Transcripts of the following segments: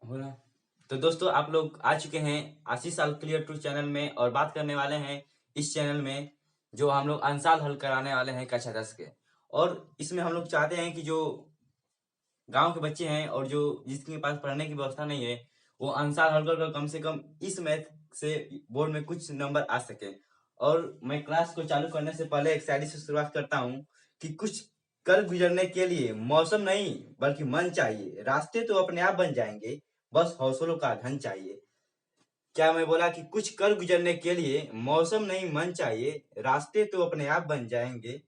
हो रहा। तो दोस्तों आप लोग आ चुके हैं आशीष साल क्लियर टू चैनल में और बात करने वाले हैं इस चैनल में जो हम लोग अंसाल हल कराने वाले हैं कक्षा 10 के। और इसमें हम लोग चाहते हैं कि जो गांव के बच्चे हैं और जो जिसके पास पढ़ने की व्यवस्था नहीं है वो अंसाल हल कर कम से कम इस मैथ से बोर्ड में कुछ नंबर आ सके। और मैं क्लास को चालू करने से पहले एक शायरी से शुरुआत करता हूँ कि कुछ कर गुजरने के लिए मौसम नहीं बल्कि मन चाहिए, रास्ते तो अपने आप बन जाएंगे, बस हौसलों का धन चाहिए। क्या मैं बोला कि कुछ कर गुजरने के लिए मौसम नहीं मन चाहिए, रास्ते तो अपने आप बन जाएंगे,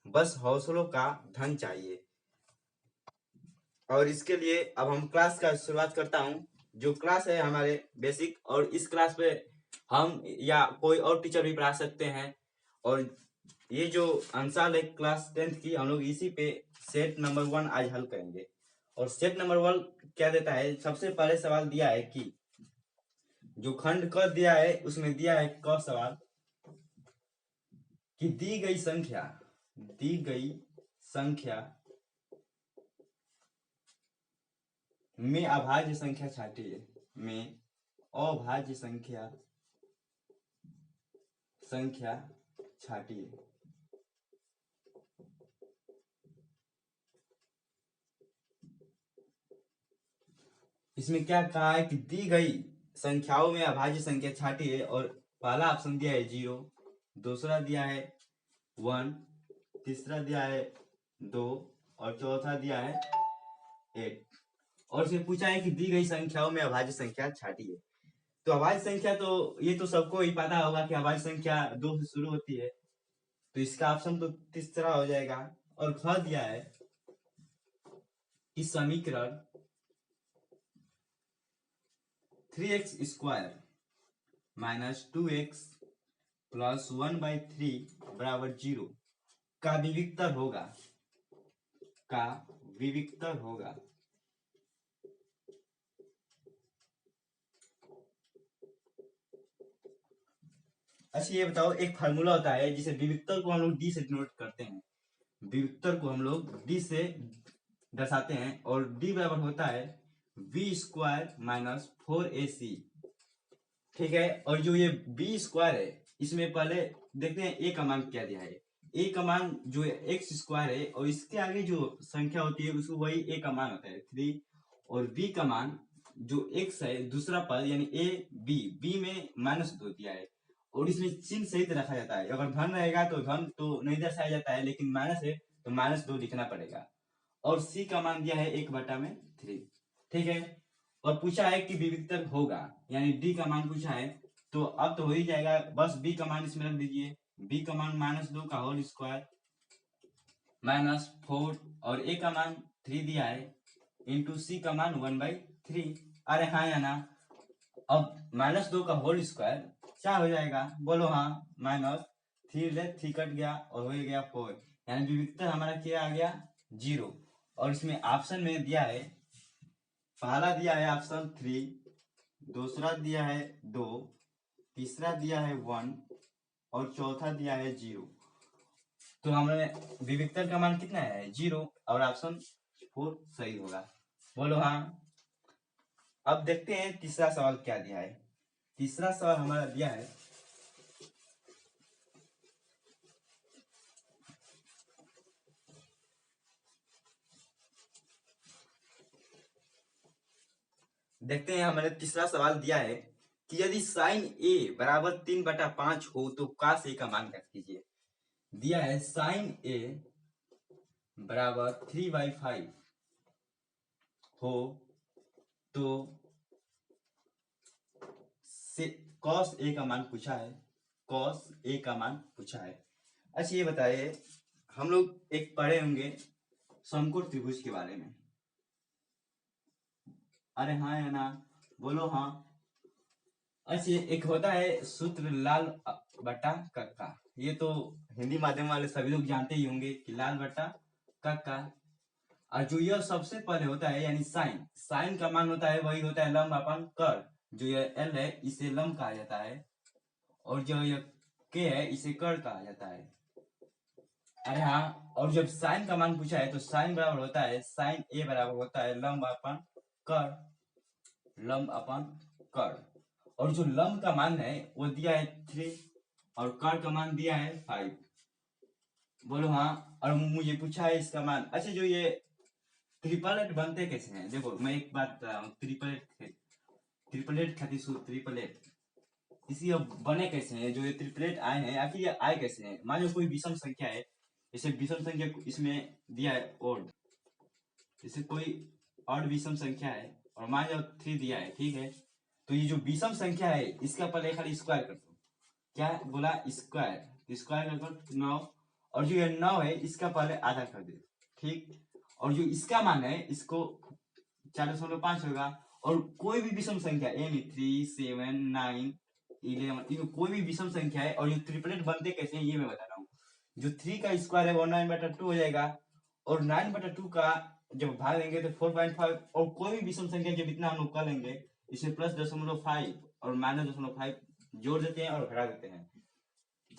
बस हौसलों का धन चाहिए। और इसके लिए अब हम क्लास का शुरुआत करता हूँ। जो क्लास है हमारे बेसिक, और इस क्लास पे हम या कोई और टीचर भी पढ़ा सकते हैं। और ये जो अंसाल है क्लास 10th की, हम लोग इसी पे सेट नंबर 1 आज हल करेंगे। और सेट नंबर 1 क्या देता है, सबसे पहले सवाल दिया है कि जो खंड क दिया है उसमें दिया है क सवाल कि दी गई संख्या में अभाज्य संख्या छाटिए, में अभाज्य संख्या छाटिए। इसमें क्या कहा है कि दी गई संख्याओं में अभाज्य संख्या छाटिए। और पहला ऑप्शन दिया है 0, दूसरा दिया है 1, तीसरा दिया है 2 और चौथा दिया है 8। और फिर पूछा है कि दी गई संख्याओं में अभाज्य संख्या छाटिए। तो अभाज्य संख्या तो ये तो सबको ही पता होगा कि अभाज्य संख्या 2 से शुरू होती है, तो इसका ऑप्शन तो तीसरा हो जाएगा। और ख दिया है कि समीकरण 3x square minus 2x plus 1/3 बराबर 0 का विविक्तर होगा। अच्छा ये बताओ, एक फार्मूला होता है जिसे विविक्तर को हम लोग डी से डिनोट करते हैं, विविक्तर को हम लोग डी से दर्शाते हैं। और डी बराबर होता है वी स्क्वायर माइनस 4ac। ठीक है। और जो ये बी स्क्वायर है इसमें पहले देखते हैं ए का मान क्या दिया है। ए का मान जो एक्स स्क्वायर है और इसके आगे जो संख्या होती है उसको वही ए का मान होता है 3। और बी का मान जो एक्स है दूसरा पद यानी ए बी में -2 दिया है। और इसमें चिन्ह सहित रखा जाता है, अगर धन रहेगा तो धन तो नहीं दर्शाया जाता है, लेकिन माइनस है तो -2 लिखना पड़ेगा। और सी का मान दिया है 1/3। ठीक है। और पूछा है कि विविक्तर होगा यानी डी का मान पूछा है, तो अब तो हो ही जाएगा, बस बी का मान इसमें रख दीजिए। बी का मान -2 का होल स्क्वायर -4 और ए का मान 3 दिया है इंटू सी का मान 1/3। अरे हाँ या ना। अब -2 का होल स्क्वायर क्या हो जाएगा, बोलो हाँ। -3 कट गया और हो गया 4, यानी विविक्तर हमारा क्या आ गया 0। और इसमें ऑप्शन में दिया है, पहला दिया है ऑप्शन 3, दूसरा दिया है 2, तीसरा दिया है 1 और चौथा दिया है 0। तो हमें विविक्तर का मान कितना है 0 और ऑप्शन 4 सही होगा, बोलो हाँ। अब देखते हैं तीसरा सवाल क्या दिया है। तीसरा सवाल हमारा दिया है देखते हैं हमारे तीसरा सवाल दिया है कि यदि साइन ए बराबर 3/5 हो तो काश ए का मान रख कीजिए। दिया है साइन ए बराबर 3/5 हो तो से कॉस ए का मान पूछा है, कॉस ए का मान पूछा है। अच्छा ये बताइए, हम लोग एक पढ़े होंगे समकोण त्रिभुज के बारे में। अरे हाँ या ना, बोलो हाँ। अच्छा एक होता है सूत्र लाल बटा कक्का, ये तो हिंदी माध्यम वाले सभी लोग जानते ही होंगे कि लाल बटा कक्का। और जो यह सबसे पहले होता है यानी साइन, साइन का मान होता है वही होता है लंब अपन कर। जो यह एल है इसे लंब कहा जाता है और जो यह के है इसे कर कहा जाता है। अरे हाँ। और जब साइन का मान पूछा है तो साइन बराबर होता है साइन ए बराबर होता है लंब अपन कर। लंब अपन कर्ण, और जो लंब का मान है वो दिया है 3 और कर्ण का मान दिया है 5। बोलो हाँ। और मुझे पूछा है इसका मान। अच्छा, जो ये ट्रिपलेट बनते कैसे हैं, देखो मैं एक बात बता रहा हूँ। ट्रिपलेट खाती सूत्र ट्रिपलेट, इसी अब बने कैसे हैं, जो ये ट्रिपलेट आए हैं आखिर ये आए कैसे हैं। मान लो कोई विषम संख्या है, जैसे विषम संख्या इसमें दिया है ओड, जैसे कोई ऑड विषम संख्या है और मान लो 3 दिया है, ठीक है। तो ये जो विषम संख्या है इसका पहले खाली स्क्वायर कर दो। क्या बोला? स्क्वायर। स्क्वायर कर दो 9, और जो ये 9 है इसका पहले आधा कर दे, ठीक। और जो इसका मान है इसको 4.5 होगा। और कोई भी विषम संख्या एनी 3, 7, 9, 11, कोई भी विषम संख्या है और ये ट्रिपलेट बनते कैसे हैं ये मैं बता रहा हूँ। जो 3 का स्क्वायर है वो 9/2 हो जाएगा, और 9/2 का जब भाग देंगे तो 4.5, और कोई भी विषम संख्या जब इतना हम लोग कर लेंगे इसे +0.5 और -0.5 जोड़ देते हैं और घटा देते हैं,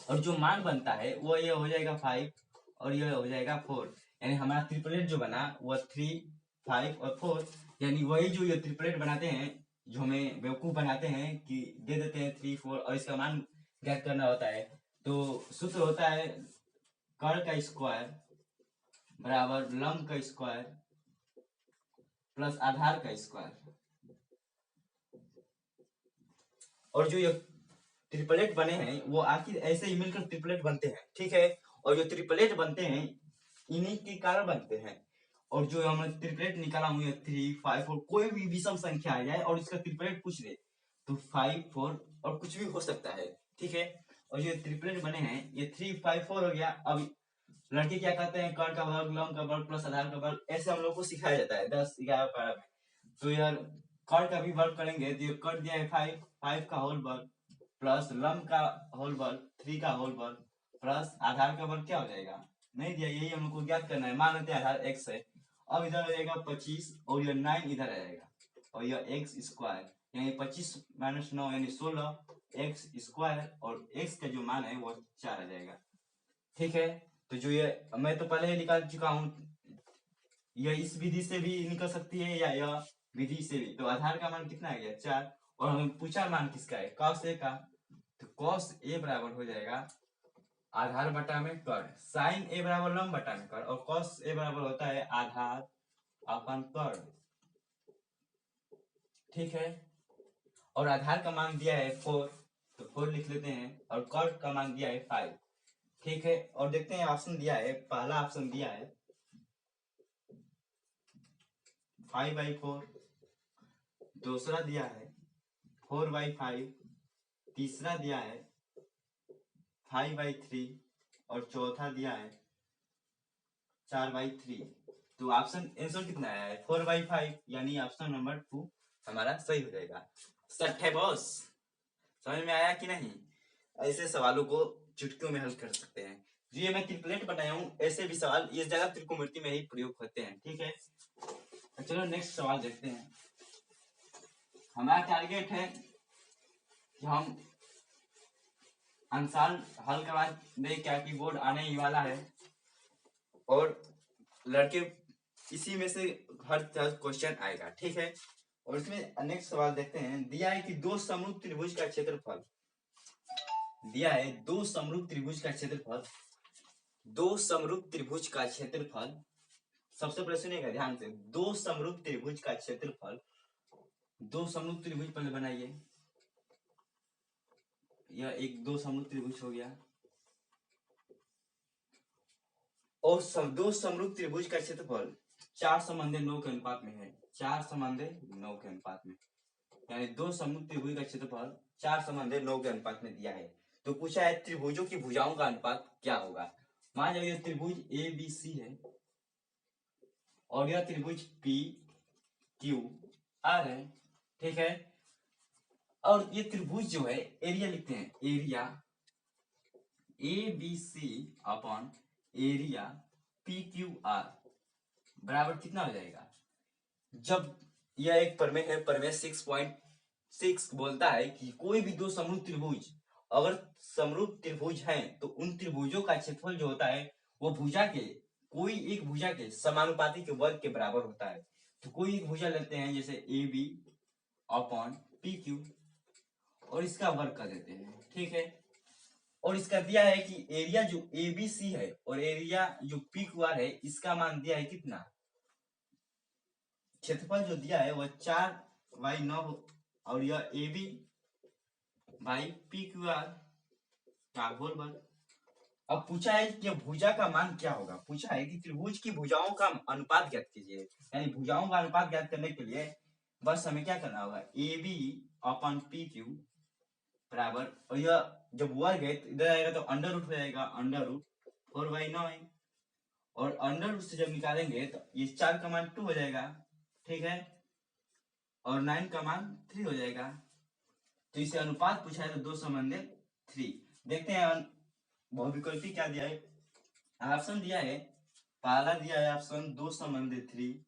और जो मान बनता है वो ये हो जाएगा 5 और ये हो जाएगा 4। यानी हमारा ट्रिपलेट जो बना वो 3, 5 और 4, यानी वही जो ये ट्रिपलेट बनाते हैं, जो हमें बेवकूफ बनाते हैं कि दे देते हैं 3, 4 और इसका मान ज्ञात करना होता है। तो सूत्र होता है कर्ण का स्क्वायर बराबर लंब का स्क्वायर प्लस आधार का स्क्वायर। और जो ये ट्रिपलेट बने हैं वो आखिर ऐसे ही मिलकर ट्रिपलेट बनते हैं, ठीक है। और जो ट्रिपलेट बनते हैं इन्हीं के कारण बनते हैं। और जो हमने ट्रिपलेट निकाला हुआ है 3, 5 और कोई भी विषम संख्या आ जाए और इसका ट्रिपलेट पूछ ले तो 5, 4 और कुछ भी हो सकता है, ठीक है। और ये ट्रिपलेट बने हैं ये 3, 5, 4 हो गया। अब लड़के क्या कहते हैं, कर्ण का वर्ग, लंब का वर्ग प्लस आधार का वर्ग, ऐसे हम लोग को सिखाया जाता है 10, 11, 12 में। तो यार कर्ण का भी वर्ग करेंगे तो कर्ण दिया है 5 का होल वर्ग प्लस लंब का होल वर्ग 3 का होल वर्ग प्लस आधार का वर्ग क्या हो जाएगा, नहीं दिया, यही हम लोग को ज्ञात करना है। मान लेते हैं आधार x है। अब इधर आ जाएगा 25 और यह 9 इधर आ जाएगा और यह x स्क्वायर, यानी 25 - 9 यानी 16 x स्क्वायर, और x का जो मान है वो 4 आ जाएगा, ठीक है। तो जो ये मैं तो पहले ही निकाल चुका हूँ, यह इस विधि से भी निकल सकती है या यह विधि से भी। तो आधार का मान कितना आ गया 4, और हमें पूछा मान किसका है, cos a का। तो cos a बराबर हो जाएगा आधार बटा में कर्ण, sin a बराबर लंब बटा में कर्ण, और cos a बराबर होता है आधार अपन कर्ण, ठीक है। और आधार का मान दिया है 4, तो 4 लिख लेते हैं, और कर्ण का मान दिया है 5, ठीक है। और देखते हैं ऑप्शन दिया है, पहला ऑप्शन दिया है 5/4, दूसरा दिया है 4/5, तीसरा दिया है 5/3 और चौथा दिया है 4/3। तो ऑप्शन आंसर कितना है 4/5, यानी ऑप्शन नंबर 2 हमारा सही हो जाएगा। सट है बॉस, समझ में आया कि नहीं? ऐसे सवालों को चुटकियों में हल कर सकते हैं। जो ये मैं ट्रिपलेट बनाया हूँ ऐसे भी सवाल इस जगह त्रिकोणमिति में ही प्रयोग होते हैं, ठीक है। तो चलो नेक्स्ट सवाल देखते हैं। हमारा टारगेट है कि हम अंसाल हल करवा दे, क्या कि बोर्ड आने ही वाला है और लड़के इसी में से हर क्वेश्चन आएगा, ठीक है। और इसमें नेक्स्ट सवाल देखते हैं। दिया है कि दो समरूप त्रिभुज का क्षेत्रफल, दिया है दो समरूप त्रिभुज का क्षेत्रफल, दो समरूप त्रिभुज का क्षेत्रफल, सबसे पहले सुनिएगा ध्यान से, दो समरूप त्रिभुज का क्षेत्रफल, दो समरूप त्रिभुज पहले बनाइए, यह एक दो समरूप त्रिभुज हो गया, और दो समरूप त्रिभुज का क्षेत्रफल 4:9 के अनुपात में है, 4:9 के अनुपात में, यानी दो समरूप त्रिभुज का क्षेत्रफल 4:9 के अनुपात में दिया है। तो पूछा है त्रिभुजों की भुजाओं का अनुपात क्या होगा। मान लीजिए त्रिभुज ए बी सी है और यह त्रिभुज पी क्यू आर है, ठीक है। और ये त्रिभुज जो है एरिया लिखते हैं, area A B C upon area P Q R बराबर कितना हो जाएगा। जब यह एक प्रमेय है, प्रमेय 6.6 बोलता है कि कोई भी दो समरूप त्रिभुज अगर समरूप त्रिभुज हैं तो उन त्रिभुजों का क्षेत्रफल जो होता है वो भुजा के कोई एक भुजा के समानुपाती के वर्ग के बराबर होता है। तो कोई एक भुजा लेते हैं जैसे A B upon P Q और इसका वर्ग कर देते हैं, ठीक है। और इसका दिया है कि एरिया जो एबीसी है और एरिया जो पी क्यू आर है इसका मान दिया है कितना, क्षेत्रफल जो दिया है वह 4/9 और यह A B by P Q R का होल वर्ग। अब पूछा है कि भुजा का मान क्या होगा, पूछा है कि त्रिभुज की भुजाओं का अनुपात ज्ञात कीजिए, यानी भुजाओं का अनुपात ज्ञात करने के लिए बस हमें क्या करना होगा, A B upon P Q बराबर, और यह जब वर्ग है तो इधर आएगा तो अंडर रूट हो जाएगा, अंडर रूट 4/9 और अंडर रूट से जब निकालेंगे तो ये 4 का मान 2 हो जाएगा, ठीक है, और 9 का मान 3 हो जाएगा। तो इसे अनुपात पूछा है तो 2 संबंधित 3। देखते हैं बहुविकल्पी क्या दिया है। ऑप्शन दिया है, पहला दिया है ऑप्शन 2 संबंधित 3,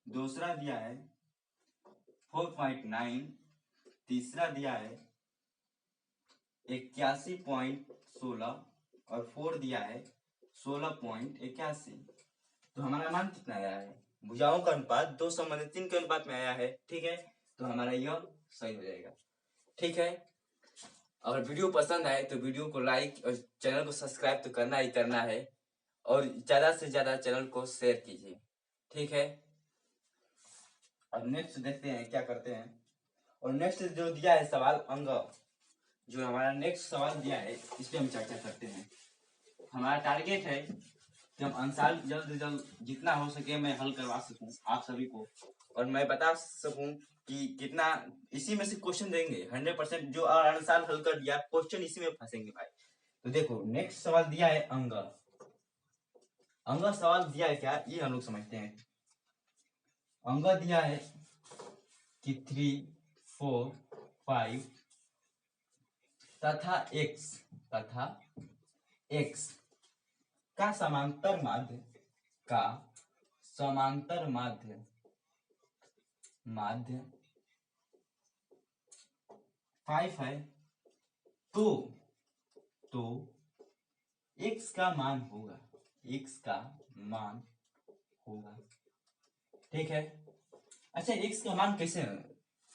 दूसरा दिया है 4.9, तीसरा दिया है 81.16 और 4 दिया है 16.81। तो हमारा मान कितना आया है, भुजाओं का अनुपात 2 संबंधित 3 के अनुपात में आया है, ठीक है। तो हमारा यह सही हो जाएगा, ठीक है। अगर वीडियो पसंद आए तो वीडियो को लाइक और चैनल को सब्सक्राइब तो करना ही करना है और ज्यादा से ज्यादा चैनल को शेयर कीजिए, ठीक है। अब नेक्स्ट देखते हैं क्या करते हैं। और नेक्स्ट जो दिया है सवाल अंग, जो हमारा नेक्स्ट सवाल दिया है इस पे हम चर्चा करते हैं। हमारा टारगेट है कि हम अंसाल जल्द से जल्द जितना हो सके मैं हल करवा सकूं आप सभी को, और मैं बता सकूं कि कितना इसी में से क्वेश्चन देंगे 100%। जो अंसाल हल कर दिया क्वेश्चन इसी में फंसेंगे भाई। तो देखो नेक्स्ट सवाल दिया है अंग, अंग सवाल दिया है क्या ये हम लोग समझते हैं। अंग दिया है कि 3, 4, 5 तथा x का समांतर माध्य 5 है, तो x का मान होगा, ठीक है। अच्छा x का मान कैसे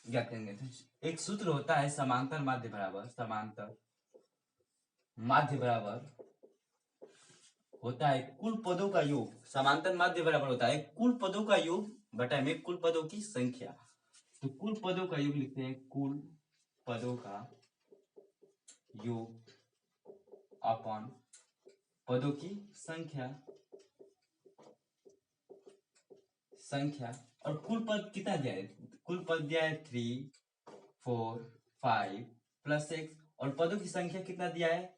ज्ञात करेंगे, तो एक सूत्र होता है समांतर माध्य बराबर होता है कुल पदों का योग। समांतर माध्य बराबर होता है कुल पदों का योग बटा में कुल पदों की संख्या। तो कुल पदों का योग लिखते हैं, कुल पदों का योग अपॉन पदों की संख्या। और कुल पद कितना दिया है, कुल पद दिया है 3, 4, 5 प्लस 6 और पदों की संख्या कितना दिया है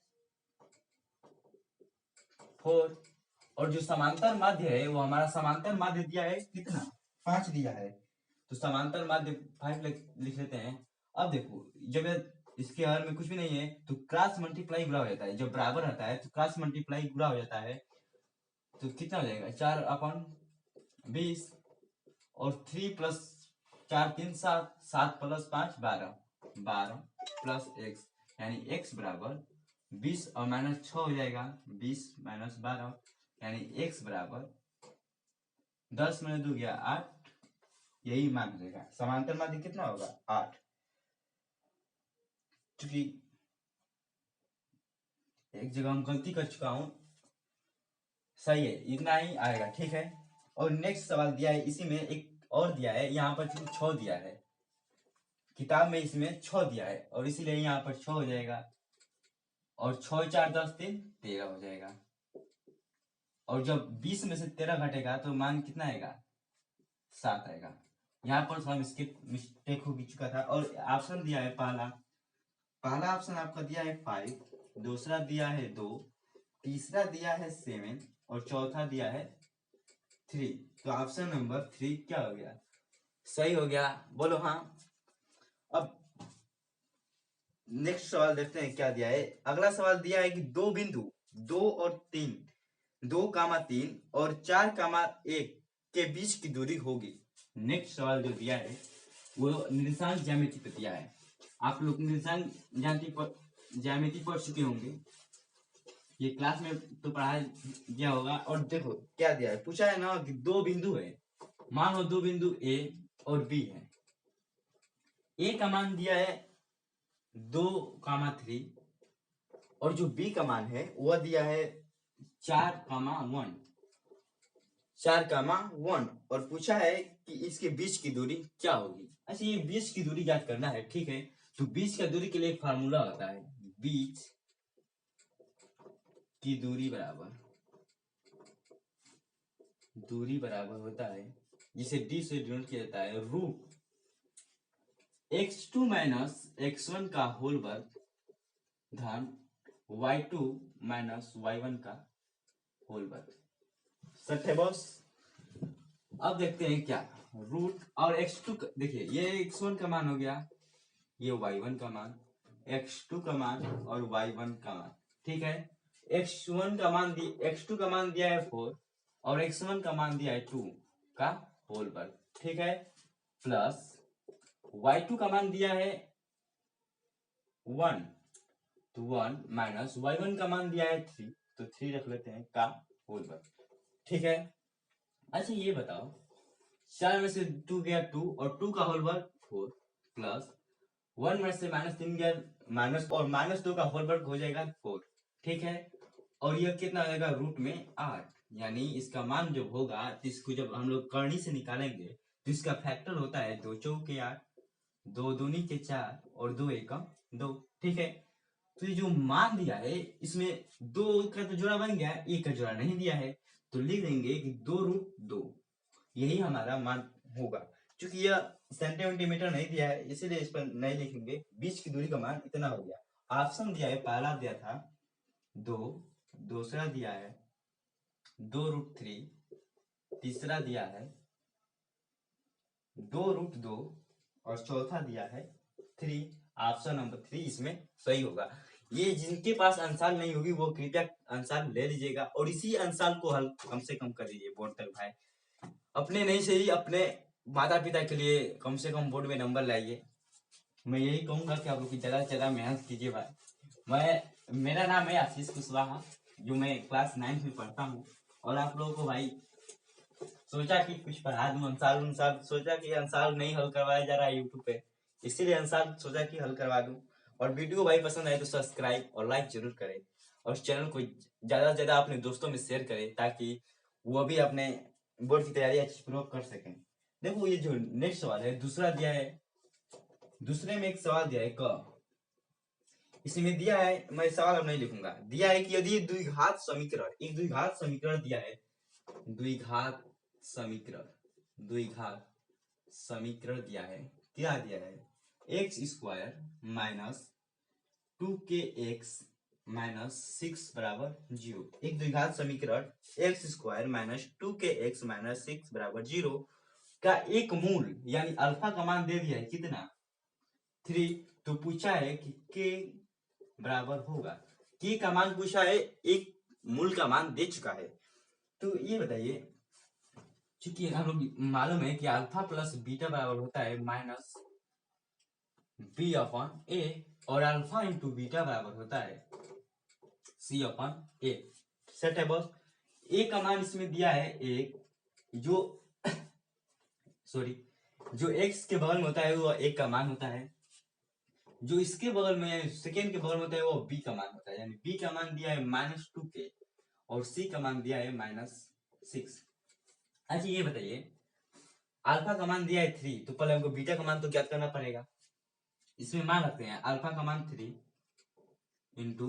4। और जो समांतर माध्य है वो हमारा समांतर माध्य दिया है कितना 5 दिया है, तो समांतर माध्य 5 लिख लेते हैं। अब देखो जब इसके हर में कुछ भी नहीं है तो क्रॉस मल्टीप्लाई गुणा हो जाता है, जब बराबर रहता है तो क्रॉस मल्टीप्लाई गुणा हो जाता है, तो कितना हो जाएगा 4/20 और 3 प्लस 4 3 7 7 प्लस 5 12 प्लस x यानी x बराबर 20 और माइनस 6 हो जाएगा 20 माइनस 12 यानी x बराबर 10 में 2 गया 8, यही मान हो जाएगा। समांतर माध्य कितना होगा 8, क्योंकि एक जगह हम गलती कर चुका हूं, सही है इतना ही आएगा, ठीक है। और नेक्स्ट सवाल दिया है, इसी में एक और दिया है, यहाँ पर 6 दिया है, किताब में इसमें 6 दिया है और इसीलिए यहाँ पर 6 हो जाएगा और 6 4 10 3 13 हो जाएगा। और जब 20 में से 13 घटेगा तो मान कितना आएगा 7 आएगा। यहाँ पर थोड़ा मिस्टेक हो चुका था। और ऑप्शन दिया है पहला ऑप्शन आपका दिया है 5, दूसरा दिया है 2, तीसरा दिया है 7 और चौथा दिया है 3। तो ऑप्शन नंबर 3 क्या हो गया, सही हो गया, बोलो हाँ। अब नेक्स्ट सवाल देखते हैं क्या दिया है। अगला सवाल दिया है कि दो बिंदु 2 और 3 2,3 और 4,1 के बीच की दूरी होगी। नेक्स्ट सवाल जो दिया है वो निर्देशांक ज्यामिति पे दिया है। आप लोग निर्देशांक ज्यामिति पढ़ चुके होंगे, ये क्लास में तो पढ़ाया दिया होगा। और देखो क्या दिया है, पूछा है ना कि दो बिंदु है, मान लो दो बिंदु ए और बी है, ए का मान दिया है 2,3 और जो बी का मान है वह दिया है 4,1 4,1 और पूछा है कि इसके बीच की दूरी क्या होगी। अच्छा ये बीच की दूरी ज्ञात करना है, ठीक है। तो बीच की दूरी के लिए एक फार्मूला होता है, बीच की दूरी बराबर होता है जिसे डी से डिनोट किया जाता है रूट x2 माइनस x1 का होल वर्ग धन y2 माइनस y1 का होल वर्ग। सच है बॉस। अब देखते हैं क्या रूट और x2 देखिए ये x1 का मान हो गया, ये y1 का मान, x2 का मान और y1 का मान, ठीक है। x1 का मान x2 का मान दिया है 4 और x1 का मान दिया है 2 का होल वर्ग, ठीक है। प्लस y2 का मान दिया है 1 तो 1 माइनस y1 का मान दिया है 3 तो 3 रख लेते हैं का होल वर्ग, ठीक है। अच्छा ये बताओ 4 में से 2 गया 2 और 2 का होल वर्ग 4 प्लस 1 में से -3 गया माइनस और -2 का होल वर्ग हो जाएगा 4, ठीक है। और यह कितना आ जाएगा रूट में 8, यानी इसका मान जब होगा इसको जब हम लोग करनी से निकालेंगे तो इसका फैक्टर होता है 2 चौके 8, 2 दूनी के 4 और 2 एकम 2, ठीक है। तो ये जो मान दिया है इसमें 2 का तो जोड़ा बन गया, 1 का जोड़ा नहीं दिया है तो लिख देंगे कि 2√2 यही हमारा मान होगा। क्योंकि यह सेंटीमीटर नहीं दिया है इसीलिए इस पर नहीं लिखेंगे। बीच की दूरी का मान इतना हो गया। ऑप्शन दिया है, पहला दिया था 2, दूसरा दिया है 2√3, तीसरा दिया है 2√2 और चौथा दिया है 3। ऑप्शन नंबर 3 इसमें सही होगा। ये जिनके पास अंसार नहीं होगी वो कृपया अंसार ले लीजिएगा और इसी अंसार को हल कम से कम कर लीजिए बोर्ड तक भाई। अपने नहीं सही अपने माता पिता के लिए कम से कम बोर्ड में नंबर लाइए। मैं यही कहूंगा कि आप लोग की ज्यादा से ज्यादा मेहनत कीजिए भाई। मेरा नाम है आशीष कुशवाहा, जो मैं क्लास 9 में पढ़ता हूँ और आप लोगों को भाई सोचा कि कुछ पढ़ा दूं। अंसार सोचा कि अंसार नहीं हल करवाया जा रहा है यूट्यूब पे, इसीलिए अंसार सोचा कि हल करवा दूं। और वीडियो भाई पसंद आए तो सब्सक्राइब और लाइक जरूर करें और चैनल को ज्यादा से ज्यादा अपने दोस्तों में शेयर करें ताकि वो भी अपने बोर्ड की तैयारी अच्छी पूर्वक कर सकें। देखो ये जो नेक्स्ट सवाल है दूसरा दिया है, दूसरे में एक सवाल दिया है क, इसमें दिया है, मैं सवाल अब नहीं लिखूंगा, दिया है कि यदि द्विघात समीकरण, एक द्विघात समीकरण दिया है, द्विघात समीकरण दिया है, क्या दिया है x square minus 2kx minus 6 बराबर 0। एक द्विघात समीकरण x square minus 2kx minus 6 बराबर 0 का एक मूल यानी अल्फा का मान दे दिया है कितना 3। तो पूछा है कि k बराबर होगा, k का मान पूछा है, एक मूल का मान दे चुका है। तो ये बताइए, चूंकि हम लोग मालूम है कि अल्फा प्लस बीटा बराबर होता है माइनस बी अपॉन ए और अल्फा इंटू बीटा बराबर होता है सी अपॉन ए। सेट है बॉस। ए का मान इसमें दिया है एक, जो सॉरी जो एक्स के बगल में होता है वो एक का मान होता है, जो इसके बगल में सेकेंड के बगल में होता है वो बी का मान होता है, यानी बी का मान दिया है -2k और सी का मान दिया है -6। अच्छा ये बताइए अल्फा का मान दिया है 3 तो पहले हमको बीटा का मान तो ज्ञात करना पड़ेगा। इसमें मान रखते हैं अल्फा का मान 3 इंटू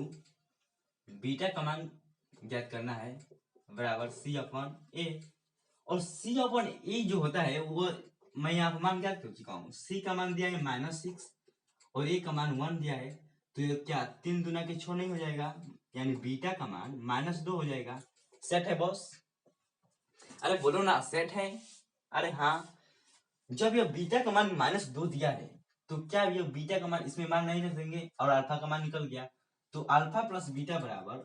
बीटा का मान ज्ञात करना है बराबर सी अपॉन ए। और सी अपॉन ए जो होता है वो मैं यहाँ पर मान ज्ञात कर चुका हूँ। सी का मान दिया है -6 और ए का मान 1 दिया है, तो ये क्या 3 दूना के 6 नहीं हो जाएगा, यानी बीटा का मान -2 हो जाएगा। सेट है बॉस? अरे बोलो ना सेट है। अरे हाँ, जब यह बीटा का मान -2 दिया है तो क्या ये बीटा का मान इसमें मान नहीं रख देंगे और अल्फा का मान निकल गया, तो अल्फा प्लस बीटा बराबर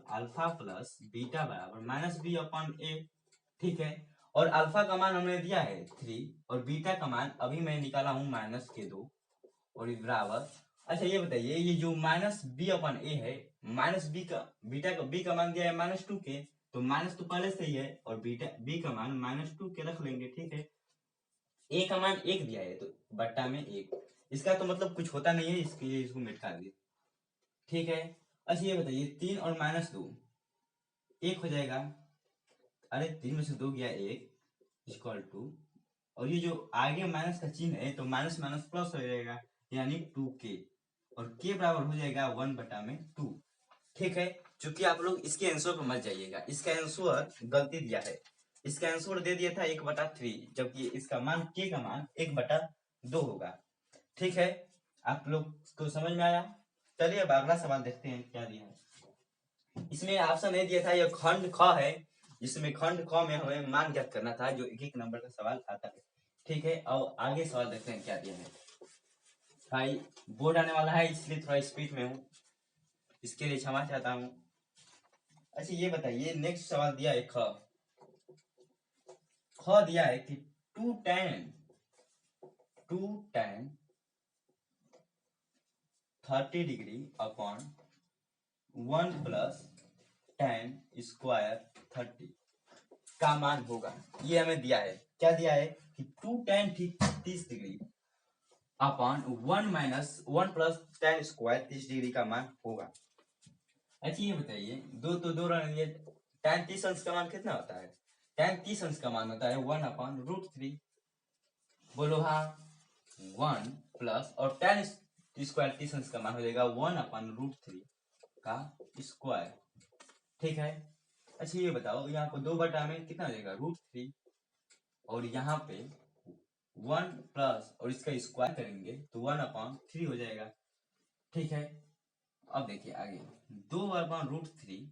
-b अपॉन ए, ठीक है। और अल्फा का मान हमने दिया है 3 और बीटा का मान अभी मैं निकाला हूं -2 और ये बराबर। अच्छा ये बताइए ये जो -b अपॉन ए है, -b का बीटा का b का मान दिया है -2k, तो माइनस तो पहले से ही है और बीटा b का मान -2k रख लेंगे, ठीक है। ए का मान 1 दिया है तो बट्टा में 1, इसका तो मतलब कुछ होता नहीं है, इसके लिए इसको मिटा दिए। ठीक है, अच्छा ये बताइए 3 और -2 1 हो जाएगा। अरे 3 में से 2 गया 1 इक्वल टू, और ये जो आगे माइनस का चिन्ह है तो माइनस माइनस प्लस हो जाएगा, यानी 2k, और k बराबर हो जाएगा 1/2। ठीक है, चूंकि आप लोग इसके आंसर पर मत जाइएगा, इसका आंसर गलती दिया है। इसका आंसर दे दिया था 1/3, जबकि इसका मान k का मान 1/2 होगा। ठीक है, आप लोग को समझ में आया। चलिए अब अगला सवाल देखते हैं क्या दिया है। इसमें ऑप्शन नहीं दिया था, यह खंड ख है, जिसमें खंड ख में हमें मान ज्ञात करना था, जो 1-1 नंबर का सवाल आता है। ठीक है, और आगे सवाल देखते हैं क्या दिया है। भाई बोर्ड आने वाला है, इसलिए थोड़ा स्पीड में हूँ, इसके लिए क्षमा चाहता हूँ। अच्छा ये बताइए, नेक्स्ट सवाल दिया है ख दिया है कि 2 tan 30 degree upon 1 plus tan square 30 का मान होगा। ये हमें दिया है, क्या दिया है कि 2 tan 30 degree upon 1 plus tan square 30 degree का मान होगा। अच्छा ये बताइए, दो तो दो रन, ये tan 30 अंश का मान कितना होता है? tan 30 अंश का मान होता है 1/√3। बोलो हाँ, 1 प्लस और tan स्क्वायर 30 अंश का मान हो जाएगा 1/√3 का स्क्वायर। ठीक है, अच्छा ये बताओ, यहाँ पर 2 में कितना हो जाएगा √3, और यहाँ पे 1 प्लस और इसका स्क्वायर करेंगे तो 1/3 हो जाएगा। ठीक है, अब देखिए आगे 2/√3,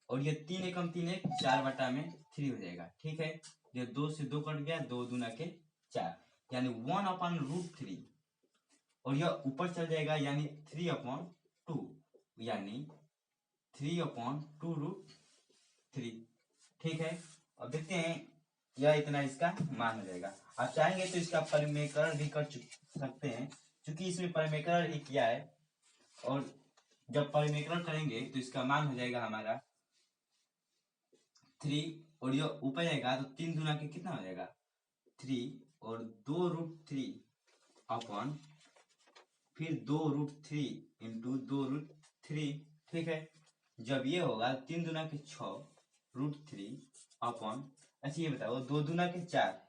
और ये 3 एकम 3 एक 4/3 हो जाएगा। ठीक है, ये 2 से 2 कट गया, 2 दूना के 4, यानी 1/√3, और यह ऊपर चल जाएगा, यानी 3/2, यानी 3/2√3। ठीक है, अब देखते हैं, यह इतना इसका मान हो जाएगा। आप चाहेंगे तो इसका परिमेयकरण भी कर सकते हैं, क्योंकि इसमें परिमेयकरण ही किया है, और जब परिमेयकरण करेंगे तो इसका मान हो जाएगा हमारा 3, और यह ऊपर जाएगा तो 3 दूना के कितना हो जाएगा 3, और 2√3 अपॉन फिर 2√3 इंटू 2√3। ठीक है, जब ये होगा 3 दूना के 6√3 अपॉन, अच्छा ये बताओ 2 दूना के 4,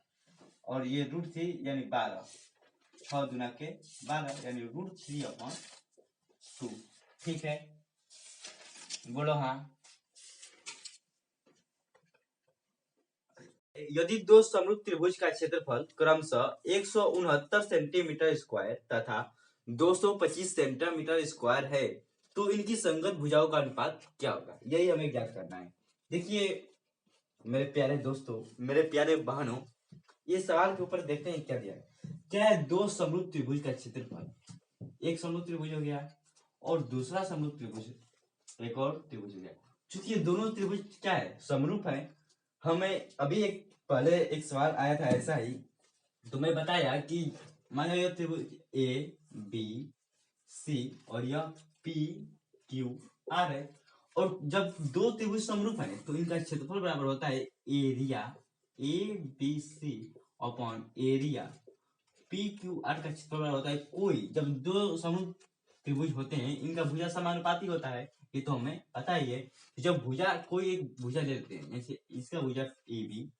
और ये √3 यानी 12, 6 दूना के 12 यानी √3/2। ठीक है, बोलो हाँ। यदि दो समरूप त्रिभुज का क्षेत्रफल क्रमशः 169 सेंटीमीटर स्क्वायर तथा 225 सेंटीमीटर स्क्वायर है, तो इनकी संगत भुजाओं का अनुपात क्या होगा? यही हमें ज्ञात करना है। देखिए मेरे प्यारे दोस्तों, मेरे प्यारे बहनों, ये सवाल के ऊपर देखते हैं क्या दिया है। क्या है, दो समरूप त्रिभुज का क्षेत्रफल, एक समरूप त्रिभुज हो गया और दूसरा समरूप त्रिभुज, एक और त्रिभुज हो गया। चूंकि ये दोनों त्रिभुज क्या है, समरूप है। हमें अभी एक पहले एक सवाल आया था ऐसा ही, तो मैं बताया कि मान लो यह त्रिभुज ए बी सी और यह पी क्यू आर है, और जब दो त्रिभुज समरूप है तो इनका क्षेत्रफल बराबर होता है area A B C upon area P Q R का क्षेत्रफल बराबर होता है कोई, जब दो समरूप त्रिभुज होते हैं इनका भुजा समानुपाती होता है, ये तो हमें पता ही है। जब भुजा कोई एक भुजा ले लेते हैं, जैसे इसका भुजा ए बी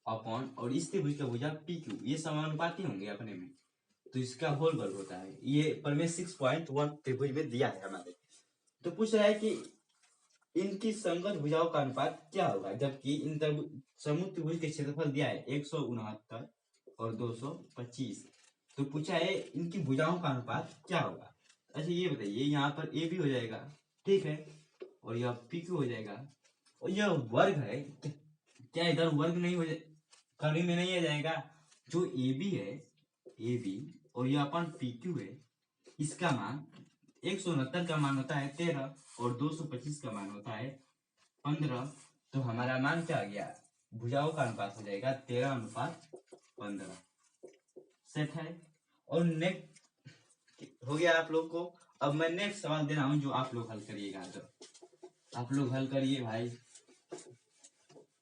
अपॉन और इस त्रिभुज का भुजा पी क्यू, ये समानुपाती होंगे अपने में, तो इसका होल वर्ग होता है। ये परमेश 6.1 त्रिभुज में दिया है हमारे। तो पूछ रहा है कि इनकी संगत भुजाओं का अनुपात क्या होगा, जबकि इन समूह त्रिभुज के क्षेत्रफल दिया है 169 और 225, तो पूछा है इनकी भुजाओं का अनुपात क्या होगा। अच्छा ये बताइए, यहाँ पर ए बी हो जाएगा, ठीक है, और यह पी क्यू हो जाएगा, और यह वर्ग है, क्या इधर वर्ग नहीं हो जाए, कड़ी में नहीं आ जाएगा। जो ए बी है, ए बी और यह अपन पी क्यू है, इसका मान 169 का मान होता है 13 और 225 का मान होता है 15, तो हमारा मान क्या आ गया, भुजाओं का अनुपात हो जाएगा 13:15। सेट है, और नेक्स्ट हो गया आप लोग को। अब मैं नेक्स्ट सवाल दे रहा हूं जो आप लोग हल करिएगा, तो आप लोग हल करिए भाई,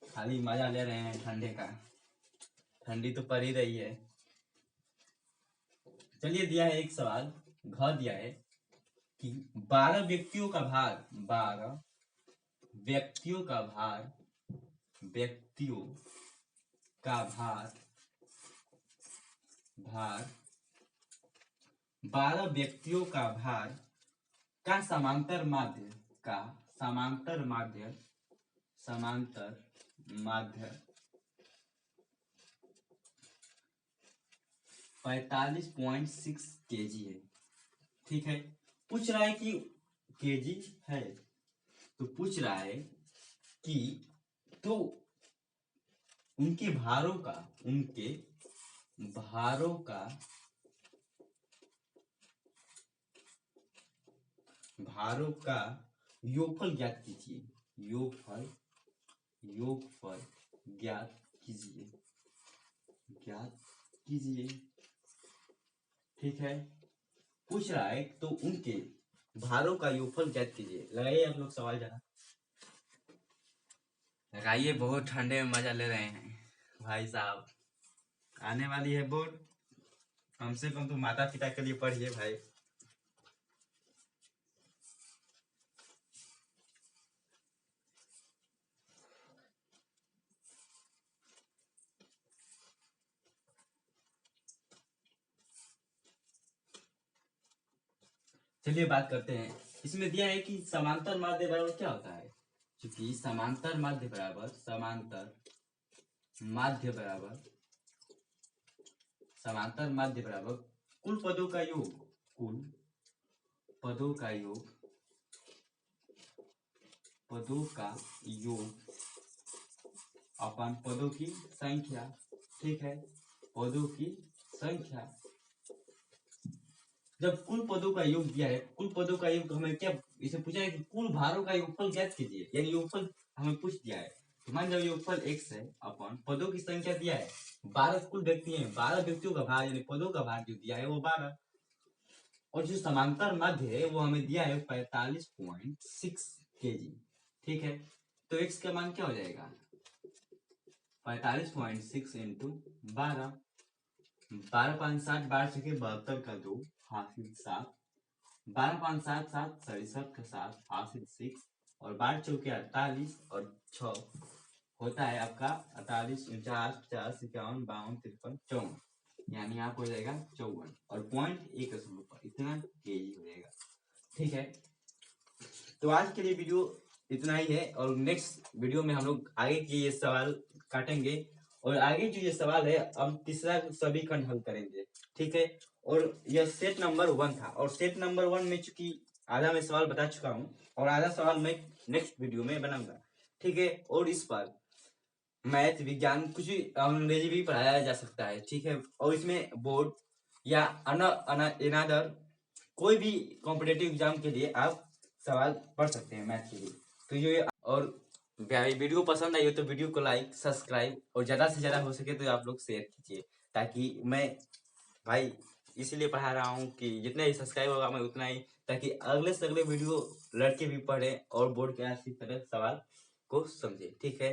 खाली मजा ले रहे हैं ठंडे का, ठंडी तो पड़ ही रही है। चलिए दिया है एक सवाल, घ दिया है कि 12 व्यक्तियों का भार, 12 व्यक्तियों का भार, व्यक्तियों का भार, भार 12 व्यक्तियों का भार का समांतर माध्य, का समांतर माध्य, समांतर माध्य 45.6 kg है। ठीक है, पूछ रहा है कि केजी है, तो पूछ रहा है कि तो उनके भारों का, उनके भारों का, भारों का योगफल ज्ञात कीजिए, योगफल, योगफल ज्ञात कीजिए, ज्ञात कीजिए। ठीक है, पूछ रहा है तो उनके भारों का योगफल ज्ञात कीजिए। लगाइए आप लोग सवाल जरा, लगाइए, बहुत ठंडे में मजा ले रहे हैं भाई साहब। आने वाली है बोर्ड, कम से कम तो माता पिता के लिए पढ़िए भाई। चलिए बात करते हैं। इसमें दिया है कि समांतर माध्य बराबर क्या होता है, क्योंकि समांतर माध्य बराबर, समांतर माध्य बराबर, समांतर माध्य बराबर कुल पदों का योग, कुल पदों का योग, पदों का योग अपन पदों की संख्या। ठीक है, पदों की संख्या। जब कुल पदों का योग दिया है, कुल पदों का योग हमें क्या, इसे पूछा है कि कुल भारों का योगफल ज्ञात कीजिए, यानी योगफल हमें पूछ दिया है। तो मान लो योगफल x है, अपन पदों की संख्या दिया है 12, कुल व्यक्ति हैं 12 व्यक्तियों का भार, यानी पदों का भार जो दिया है वो 12, और जो समांतर माध्य है वो हमें दिया है 45.6 kg। ठीक है, तो x का मान क्या हो जाएगा, 45.6 इंटू 12, 12×5 = 60, 12 × 72 का 2 हासिल 7, 12×5 = 7, 67 का 7 हासिल 6, और 12×4 = 48, और 6 होता है आपका 48, 49, 50, 51, 52, 53, 54, यानी यहाँ हो जाएगा 54, और पॉइंट एक इतना केजी हो जाएगा। ठीक है, तो आज के लिए वीडियो इतना ही है, और नेक्स्ट वीडियो में हम लोग आगे के ये सवाल काटेंगे, और आगे जो ये सवाल है हम तीसरा सभी खंड हल करेंगे। ठीक है, और यह सेट नंबर 1 था, और सेट नंबर 1 में चूंकि आधा मैं सवाल बता चुका हूँ, और आधा सवाल मैं नेक्स्ट वीडियो में बनाऊंगा। ठीक है, और इस पर मैथ, विज्ञान, कुछ भी, अंग्रेजी भी पढ़ाया जा सकता है। ठीक है, और इसमें बोर्ड या अनदर कोई भी कॉम्पिटेटिव एग्जाम के लिए आप सवाल पढ़ सकते हैं मैथ के लिए। तो ये, और वीडियो पसंद आई हो तो वीडियो को लाइक, सब्सक्राइब, और ज़्यादा से ज़्यादा हो सके तो आप लोग शेयर कीजिए, ताकि मैं भाई इसीलिए पढ़ा रहा हूँ कि जितना ही सब्सक्राइब होगा मैं उतना ही, ताकि अगले से अगले वीडियो लड़के भी पढ़े और बोर्ड के अच्छी तरह सवाल को समझे। ठीक है।